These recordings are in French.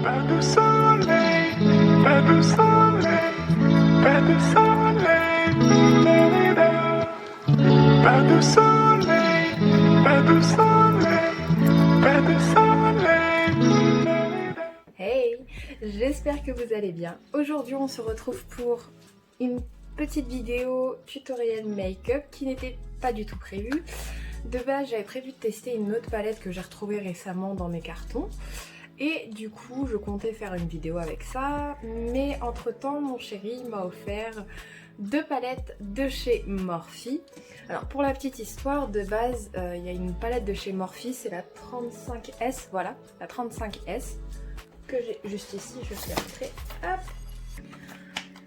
Pas de soleil, pas de soleil, pas de soleil, pas de soleil, pas de soleil, pas de soleil. Hey, j'espère que vous allez bien. Aujourd'hui on se retrouve pour une petite vidéo tutoriel make-up qui n'était pas du tout prévue. De base j'avais prévu de tester une autre palette que j'ai retrouvée récemment dans mes cartons. Et du coup je comptais faire une vidéo avec ça, mais entre temps mon chéri m'a offert deux palettes de chez Morphe. Alors pour la petite histoire, de base il y a une palette de chez Morphe, c'est la 35S, voilà, la 35S que j'ai juste ici, je vais la montrer, hop.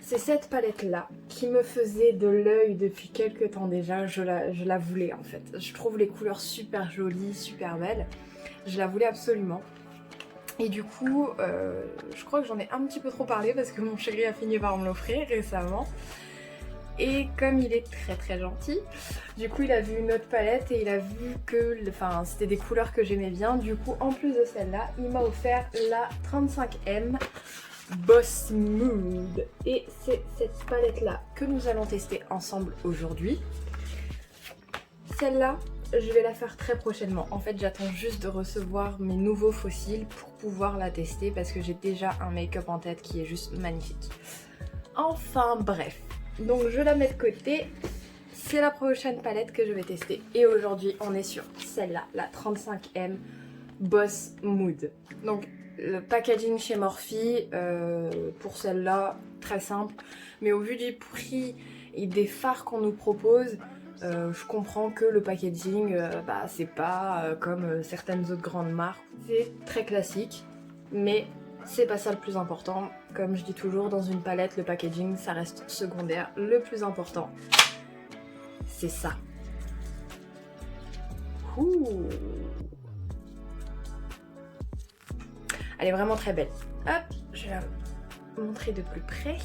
C'est cette palette là qui me faisait de l'œil depuis quelques temps déjà, je la voulais en fait. Je trouve les couleurs super jolies, super belles, je la voulais absolument. Et du coup, je crois que j'en ai un petit peu trop parlé parce que mon chéri a fini par me l'offrir récemment. Et comme il est très gentil, du coup il a vu une autre palette et il a vu que c'était des couleurs que j'aimais bien. Du coup, en plus de celle-là, il m'a offert la 35M Boss Mood. Et c'est cette palette-là que nous allons tester ensemble aujourd'hui. Celle-là, je vais la faire très prochainement. En fait, j'attends juste de recevoir mes nouveaux fossiles pour pouvoir la tester parce que j'ai déjà un make-up en tête qui est juste magnifique. Enfin bref, donc je la mets de côté. C'est la prochaine palette que je vais tester. Et aujourd'hui, on est sur celle-là, la 35M Boss Mood. Donc le packaging chez Morphe, pour celle-là, très simple. Mais au vu du prix et des fards qu'on nous propose, je comprends que le packaging, c'est pas comme certaines autres grandes marques. C'est très classique, mais c'est pas ça le plus important. Comme je dis toujours, dans une palette, le packaging, ça reste secondaire. Le plus important, c'est ça. Ouh. Elle est vraiment très belle. Hop, je vais la montrer de plus près.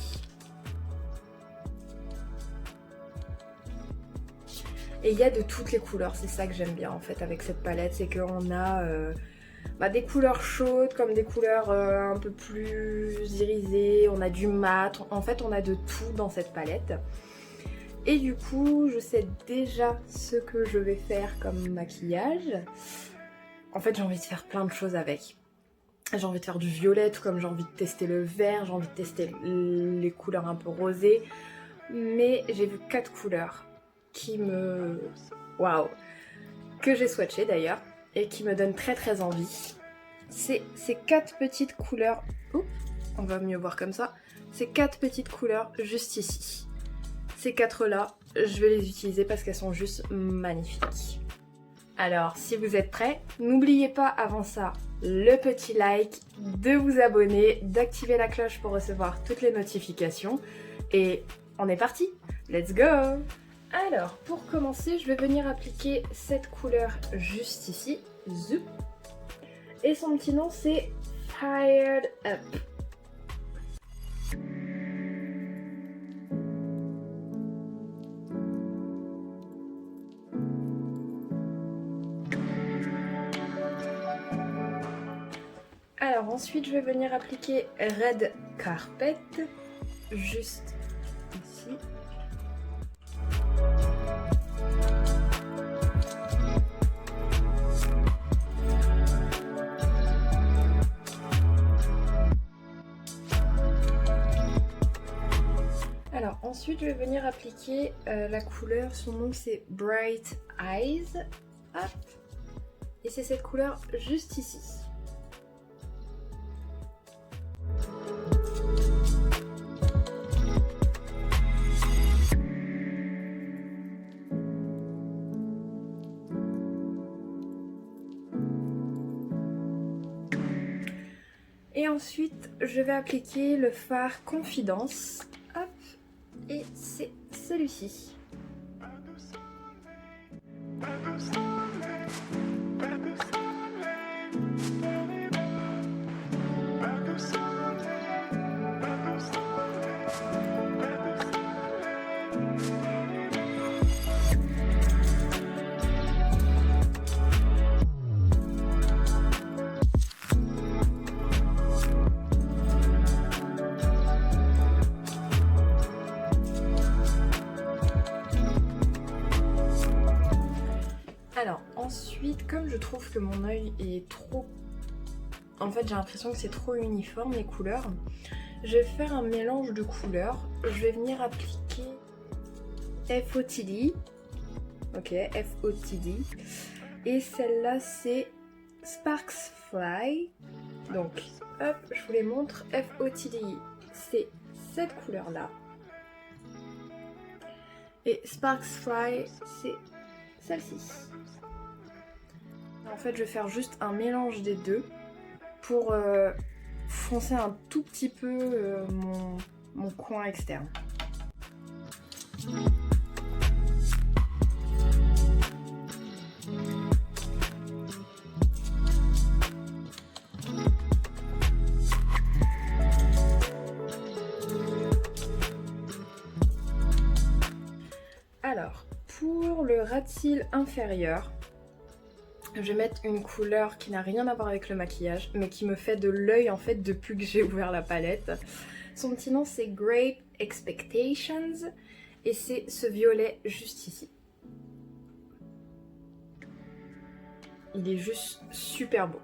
Et il y a de toutes les couleurs, c'est ça que j'aime bien en fait avec cette palette, c'est qu'on a des couleurs chaudes comme des couleurs un peu plus irisées, on a du mat, en fait on a de tout dans cette palette. Et du coup je sais déjà ce que je vais faire comme maquillage. En fait j'ai envie de faire plein de choses avec. J'ai envie de faire du violet, tout comme j'ai envie de tester le vert, j'ai envie de tester les couleurs un peu rosées. Mais j'ai vu 4 couleurs qui me... Waouh! Que j'ai swatché d'ailleurs et qui me donnent très envie. C'est ces 4 petites couleurs... Oups, on va mieux voir comme ça. Ces 4 petites couleurs juste ici. Ces 4 là, je vais les utiliser parce qu'elles sont juste magnifiques. Alors si vous êtes prêts, n'oubliez pas avant ça le petit like, de vous abonner, d'activer la cloche pour recevoir toutes les notifications. Et on est parti! Let's go! Alors, pour commencer, je vais venir appliquer cette couleur juste ici. Zoup. Et son petit nom, c'est Fired Up. Alors, ensuite, je vais venir appliquer Red Carpet. Juste ici. Alors ensuite je vais venir appliquer la couleur, son nom c'est Bright Eyes. Hop. Et c'est cette couleur juste ici. Et ensuite je vais appliquer le fard Confidence. Hop. Et c'est celui-ci. comme je trouve que mon œil est trop... En fait, j'ai l'impression que c'est trop uniforme les couleurs. Je vais faire un mélange de couleurs. Je vais venir appliquer FOTD. Ok, FOTD. Et celle-là, c'est Sparks Fly. Donc, hop, je vous les montre. FOTD, c'est cette couleur-là. Et Sparks Fly, c'est celle-ci. En fait, je vais faire juste un mélange des deux pour foncer un tout petit peu mon coin externe. Alors, pour le ras de cils inférieur, je vais mettre une couleur qui n'a rien à voir avec le maquillage, mais qui me fait de l'œil en fait depuis que j'ai ouvert la palette. Son petit nom c'est Great Expectations et c'est ce violet juste ici. Il est juste super beau.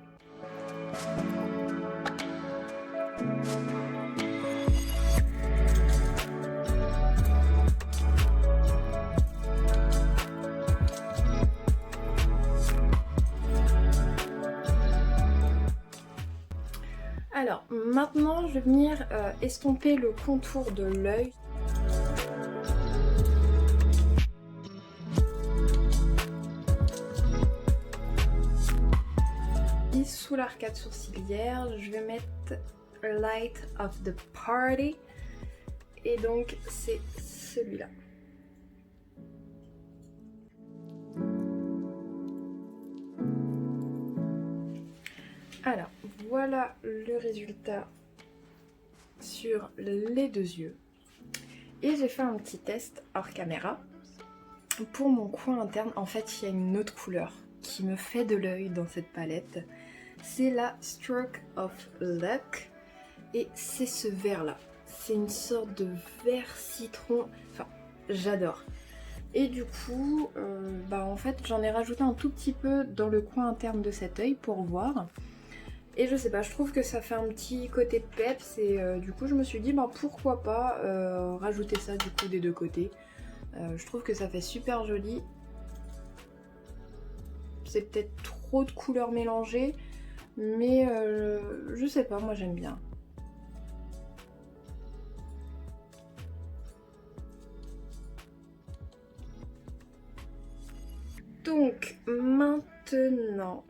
Alors maintenant je vais venir estomper le contour de l'œil. Sous l'arcade sourcilière, je vais mettre Light of the Party et donc c'est celui-là. Alors voilà le résultat sur les deux yeux et j'ai fait un petit test hors caméra. Pour mon coin interne, en fait il y a une autre couleur qui me fait de l'œil dans cette palette. C'est la Stroke of Luck et c'est ce vert là. C'est une sorte de vert citron, enfin j'adore. Et du coup, en fait j'en ai rajouté un tout petit peu dans le coin interne de cet œil pour voir. Et je sais pas, je trouve que ça fait un petit côté peps et du coup je me suis dit pourquoi pas rajouter ça du coup des deux côtés. Je trouve que ça fait super joli. C'est peut-être trop de couleurs mélangées. Mais je sais pas, moi j'aime bien. Donc maintenant,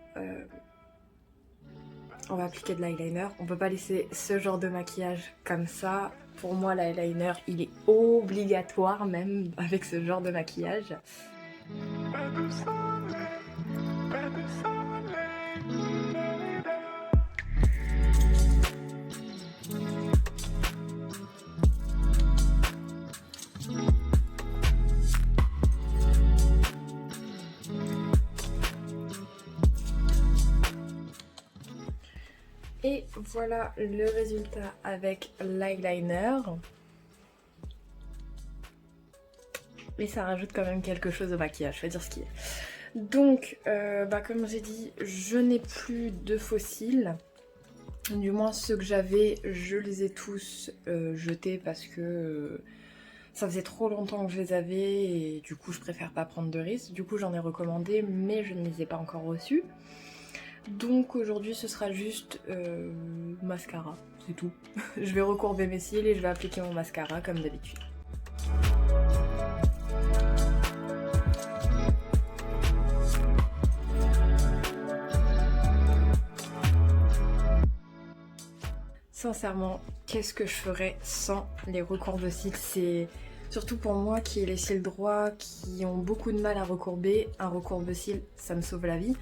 on va appliquer de l'eyeliner. On peut pas laisser ce genre de maquillage comme ça. Pour moi l'eyeliner il est obligatoire même avec ce genre de maquillage. Et voilà le résultat avec l'eyeliner. Mais ça rajoute quand même quelque chose au maquillage, je vais dire ce qui est. Donc, comme j'ai dit, je n'ai plus de faux cils. Du moins ceux que j'avais, je les ai tous jetés parce que ça faisait trop longtemps que je les avais et du coup je préfère pas prendre de risques. Du coup j'en ai recommandé mais je ne les ai pas encore reçus. Donc aujourd'hui ce sera juste mascara, c'est tout. Je vais recourber mes cils et je vais appliquer mon mascara comme d'habitude. Sincèrement, qu'est-ce que je ferais sans les recourbes de cils? C'est surtout pour moi qui ai les cils droits, qui ont beaucoup de mal à recourber. Un recourbe-cils, ça me sauve la vie.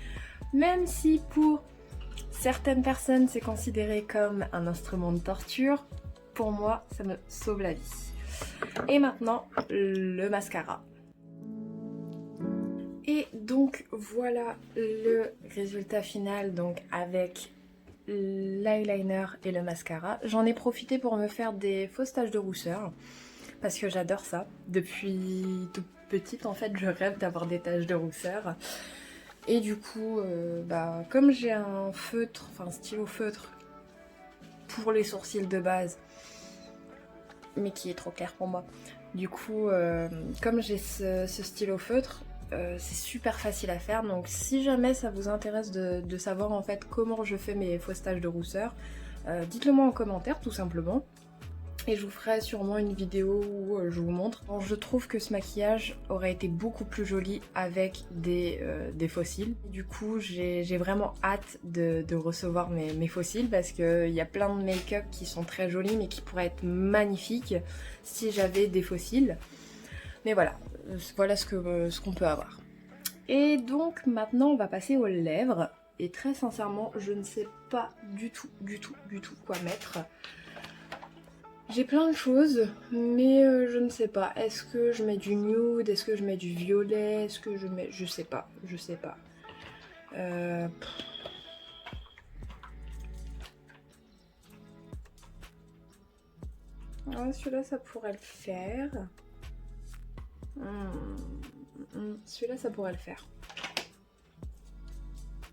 Même si pour certaines personnes c'est considéré comme un instrument de torture, pour moi ça me sauve la vie. Et maintenant, le mascara. Et donc voilà le résultat final donc avec l'eyeliner et le mascara. J'en ai profité pour me faire des fausses taches de rousseur parce que j'adore ça. Depuis toute petite en fait je rêve d'avoir des taches de rousseur. Et du coup, comme j'ai un feutre, enfin stylo feutre pour les sourcils de base, mais qui est trop clair pour moi. Du coup, comme j'ai ce stylo feutre, c'est super facile à faire. Donc si jamais ça vous intéresse de savoir en fait comment je fais mes fausses taches de rousseur, dites-le moi en commentaire tout simplement. Et je vous ferai sûrement une vidéo où je vous montre. Bon, je trouve que ce maquillage aurait été beaucoup plus joli avec des faux cils. Du coup, j'ai vraiment hâte de recevoir mes faux cils parce qu'il y a plein de make-up qui sont très jolis mais qui pourraient être magnifiques si j'avais des faux cils. Mais voilà, voilà ce qu'on peut avoir. Et donc maintenant, on va passer aux lèvres. Et très sincèrement, je ne sais pas du tout quoi mettre. J'ai plein de choses, mais je ne sais pas. Est-ce que je mets du nude? Est-ce que je mets du violet? Est-ce que je mets... Je sais pas. Ah, celui-là, ça pourrait le faire. Celui-là, ça pourrait le faire.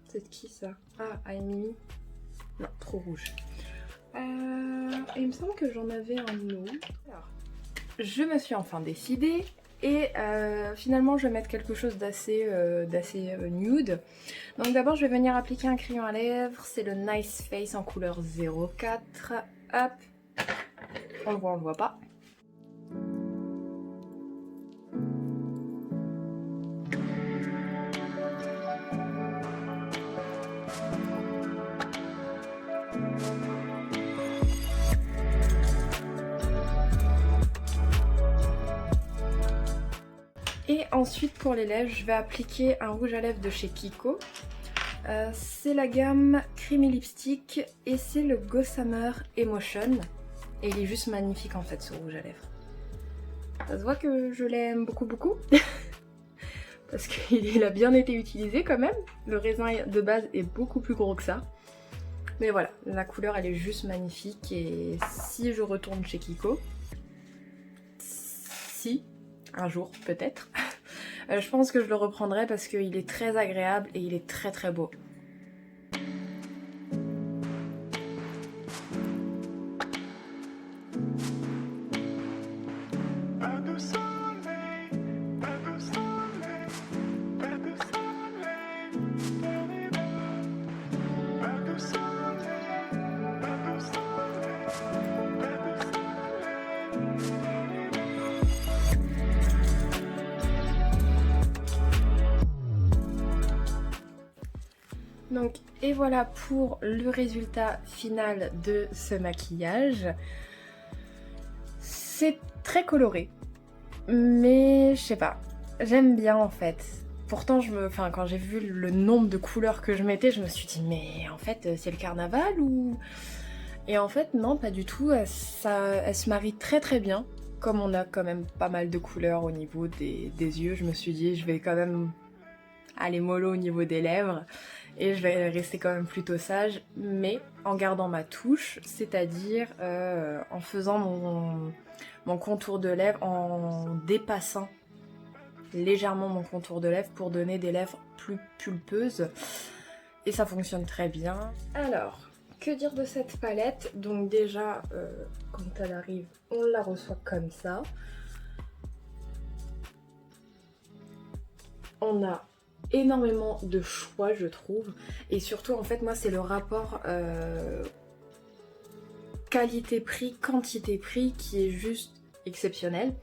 C'est de qui, ça? Ah, Aimee. Non, trop rouge. Il me semble que j'en avais un autre. Alors, je me suis enfin décidée et finalement je vais mettre quelque chose d'assez nude. Donc d'abord je vais venir appliquer un crayon à lèvres, c'est le Nice Face en couleur 04. Hop, on le voit pas. Et ensuite pour les lèvres, je vais appliquer un rouge à lèvres de chez Kiko. C'est la gamme Creamy Lipstick et c'est le Gossamer Emotion. Et il est juste magnifique en fait ce rouge à lèvres. Ça se voit que je l'aime beaucoup. Parce qu'il a bien été utilisé quand même. Le raisin de base est beaucoup plus gros que ça. Mais voilà, la couleur elle est juste magnifique. Et si je retourne chez Kiko, un jour peut-être, je pense que je le reprendrai parce qu'il est très agréable et il est très beau. Donc, et voilà pour le résultat final de ce maquillage. C'est très coloré, mais je sais pas, j'aime bien en fait. Pourtant, quand j'ai vu le nombre de couleurs que je mettais, je me suis dit mais en fait c'est le carnaval ou... Et en fait non, pas du tout, elle se marie très bien. Comme on a quand même pas mal de couleurs au niveau des yeux, je me suis dit je vais quand même aller mollo au niveau des lèvres. Et je vais rester quand même plutôt sage, mais en gardant ma touche, c'est-à-dire en faisant mon contour de lèvres, en dépassant légèrement mon contour de lèvres pour donner des lèvres plus pulpeuses. Et ça fonctionne très bien. Alors, que dire de cette palette? Donc déjà, quand elle arrive, on la reçoit comme ça. On a énormément de choix je trouve et surtout en fait moi c'est le rapport qualité-prix, quantité-prix qui est juste exceptionnel.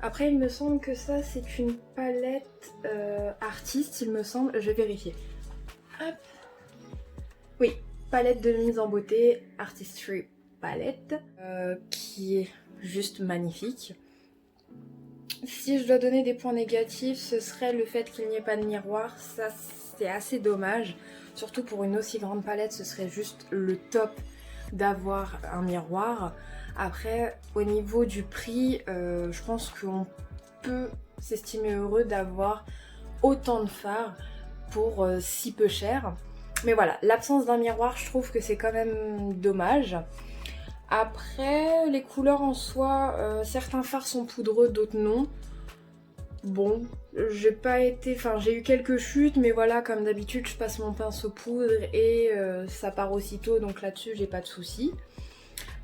Après il me semble que ça c'est une palette artiste, il me semble, je vais vérifier. Hop. Oui, palette de mise en beauté, Artistry palette, qui est juste magnifique. Si je dois donner des points négatifs, ce serait le fait qu'il n'y ait pas de miroir. Ça, c'est assez dommage. Surtout pour une aussi grande palette, ce serait juste le top d'avoir un miroir. Après, au niveau du prix, je pense qu'on peut s'estimer heureux d'avoir autant de fards pour si peu cher. Mais voilà, l'absence d'un miroir, je trouve que c'est quand même dommage. Après, les couleurs en soi, certains fards sont poudreux, d'autres non. bon, j'ai pas été... Enfin, j'ai eu quelques chutes, mais voilà, comme d'habitude, je passe mon pinceau poudre et ça part aussitôt, donc là-dessus, j'ai pas de soucis.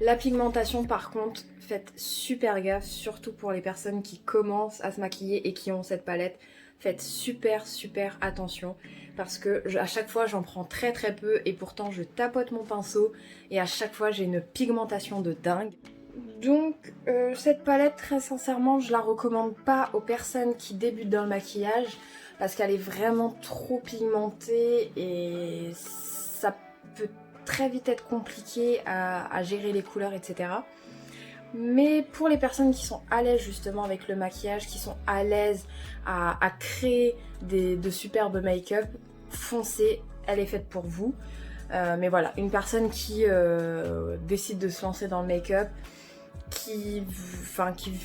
La pigmentation, par contre, faites super gaffe, surtout pour les personnes qui commencent à se maquiller et qui ont cette palette. Faites super attention parce que à chaque fois j'en prends très peu et pourtant je tapote mon pinceau et à chaque fois j'ai une pigmentation de dingue. Donc cette palette, très sincèrement, je la recommande pas aux personnes qui débutent dans le maquillage parce qu'elle est vraiment trop pigmentée et ça peut très vite être compliqué à gérer les couleurs, etc. Mais pour les personnes qui sont à l'aise justement avec le maquillage, qui sont à l'aise à créer de superbes make-up, foncez, elle est faite pour vous. Mais voilà, une personne qui décide de se lancer dans le make-up, qui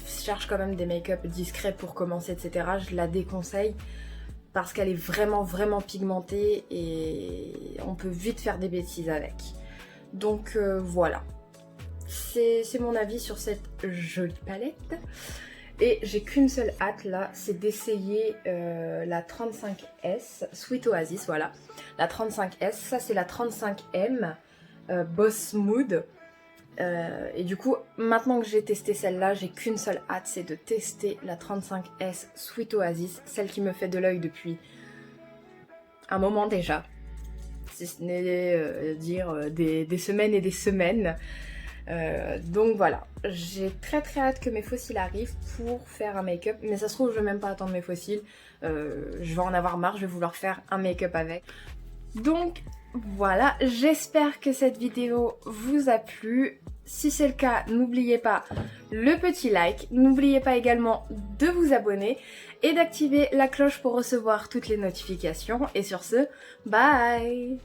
cherche quand même des make-up discrets pour commencer, etc., je la déconseille parce qu'elle est vraiment pigmentée et on peut vite faire des bêtises avec. Donc voilà. C'est mon avis sur cette jolie palette. Et j'ai qu'une seule hâte là, c'est d'essayer la 35S Sweet Oasis, voilà. La 35S, ça c'est la 35M Boss Mood. Et du coup, maintenant que j'ai testé celle-là, j'ai qu'une seule hâte, c'est de tester la 35S Sweet Oasis, celle qui me fait de l'œil depuis un moment déjà. Si ce n'est dire des semaines et des semaines. Donc voilà, j'ai très hâte que mes fossiles arrivent pour faire un make-up, mais ça se trouve je vais même pas attendre mes fossiles, je vais en avoir marre, je vais vouloir faire un make-up avec. Donc voilà, j'espère que cette vidéo vous a plu. Si c'est le cas, n'oubliez pas le petit like, n'oubliez pas également de vous abonner et d'activer la cloche pour recevoir toutes les notifications. Et sur ce, bye!